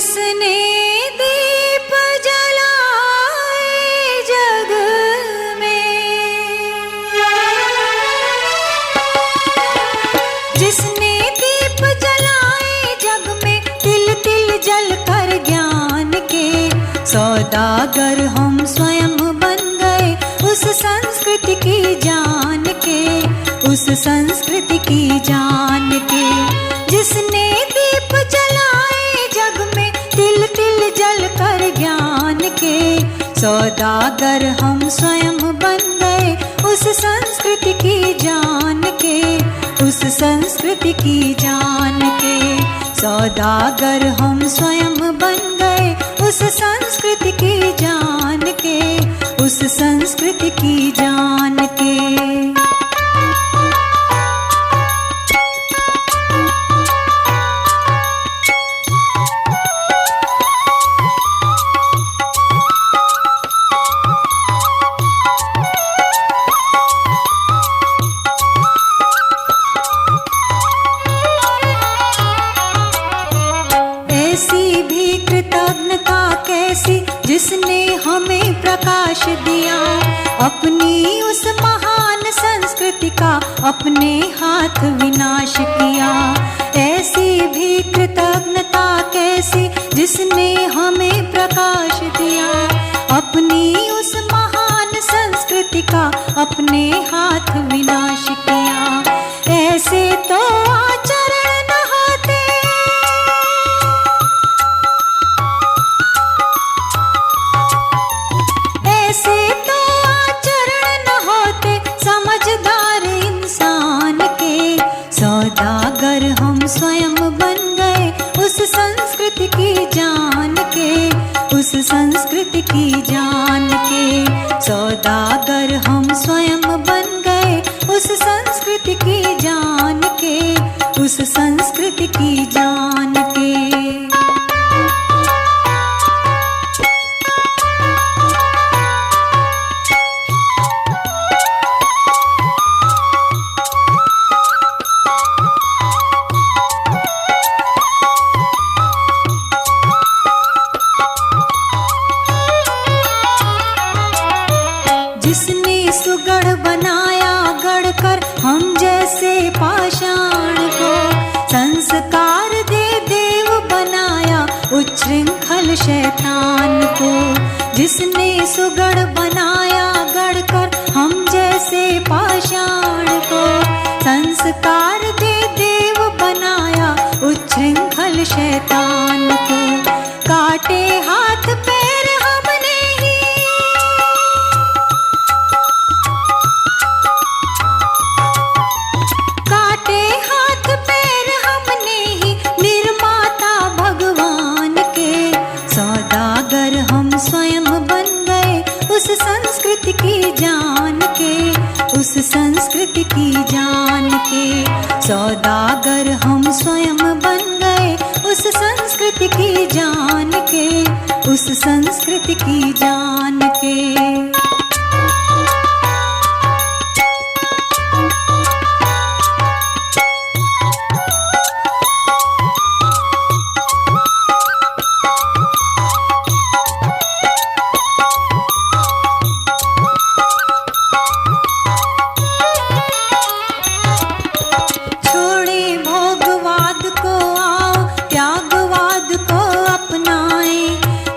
जिसने दीप जलाए जग में, जिसने दीप जलाए जग में, तिल तिल जल कर ज्ञान के सौदागर हम स्वयं बन गए उस संस्कृति की जान के, उस संस्कृति की जान के। जिसने दीप जलाए जग में, तिल तिल जल कर ज्ञान के सौदागर हम स्वयं बन गए उस संस्कृति की जान के, उस संस्कृति की जान के। सौदागर हम स्वयं बन गए उस संस्कृति की जान के, उस संस्कृति की जान के। ऐसी भी कृतज्ञता कैसी जिसने हमें प्रकाश दिया, अपनी उस महान संस्कृति का अपने हाथ विनाश किया। ऐसी भी कृतज्ञता कैसी जिसने हमें प्रकाश दिया, अपनी उस महान संस्कृति का अपने हाथ विनाश किया। ऐसे तो आचरण न होते, ऐसे तो आचरण न होते समझदार इंसान के। सौदागर हम स्वयं बन गए उस संस्कृति की जान के, उस संस्कृति की जान के। सौदागर हम स्वयं बन गए उस संस्कृति की जान के, उस संस्कृति की जान के। जिसने सुगढ़ बनाया गढ़कर हम जैसे पाषाण को, संस्कार दे देव बनाया उच्छृंखल शैतान को। जिसने सुगढ़ बनाया गढ़कर हम जैसे पाषाण को, संस्कार दे देव बनाया उच्छृंखल शैतान को। काटे हाथ पैर हमने ही, काटे हाथ पैर हमने ही निर्माता भगवान के। सौदागर हम स्वयं बन गए उस संस्कृति की जान के, उस संस्कृति की जान के। सौदागर हम स्वयं बन गए उस संस्कृति की जान के, उस संस्कृति की जान के। छोड़े भोगवाद को आओ त्यागवाद को अपनाएं,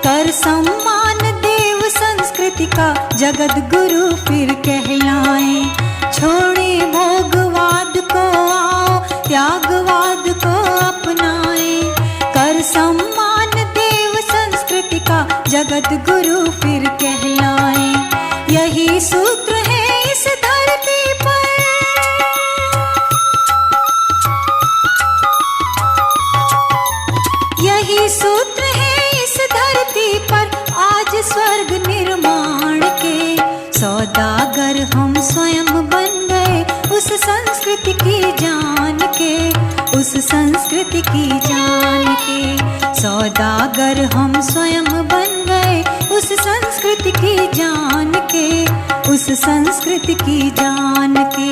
कर सम्मान देव संस्कृति का जगत गुरु फिर कहलाएं। छोड़े भोगवाद को आओ त्यागवाद को अपनाएं, कर सम्मान देव संस्कृति का जगत गुरु फिर कहलाएं। यही सूत्र है इस धरती पर, यही सूत्र है इस धरती पर आज स्वर्ग निर्माण के। सौदागर हम स्वयं बन गए उस संस्कृति की जान के, उस संस्कृति की जान के। सौदागर हम स्वयं बन गए उस संस्कृति की जान के, उस संस्कृति की जान के।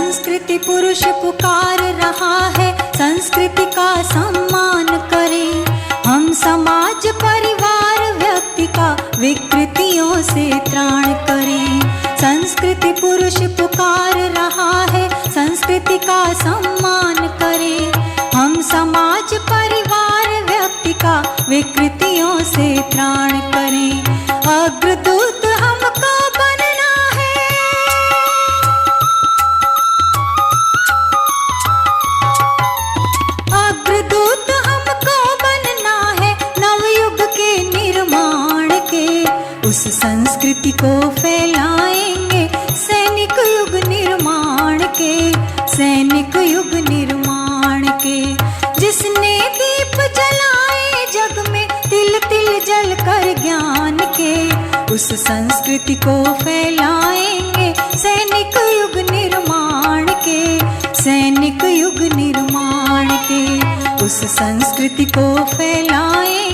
संस्कृति पुरुष पुकार रहा है, संस्कृति का सम्मान करें। हम समाज परिवार व्यक्ति का विकृतियों से त्राण करें। संस्कृति पुरुष पुकार रहा है, संस्कृति का सम्मान करें। हम समाज परिवार व्यक्ति का विकृतियों से त्राण करें। अग्रदूत हमको बनना है, अग्रदूत हमको बनना है, नवयुग के निर्माण के। उस संस्कृति को फैलाएंगे सैनिक युग निर्माण के, सैनिक युग निर्माण के। जिसने दीप जलाए जग में तिल तिल जल कर ज्ञान के, उस संस्कृति को फैलाएंगे सैनिक युग निर्माण के, सैनिक युग निर्माण के। उस संस्कृति को फैलाएंगे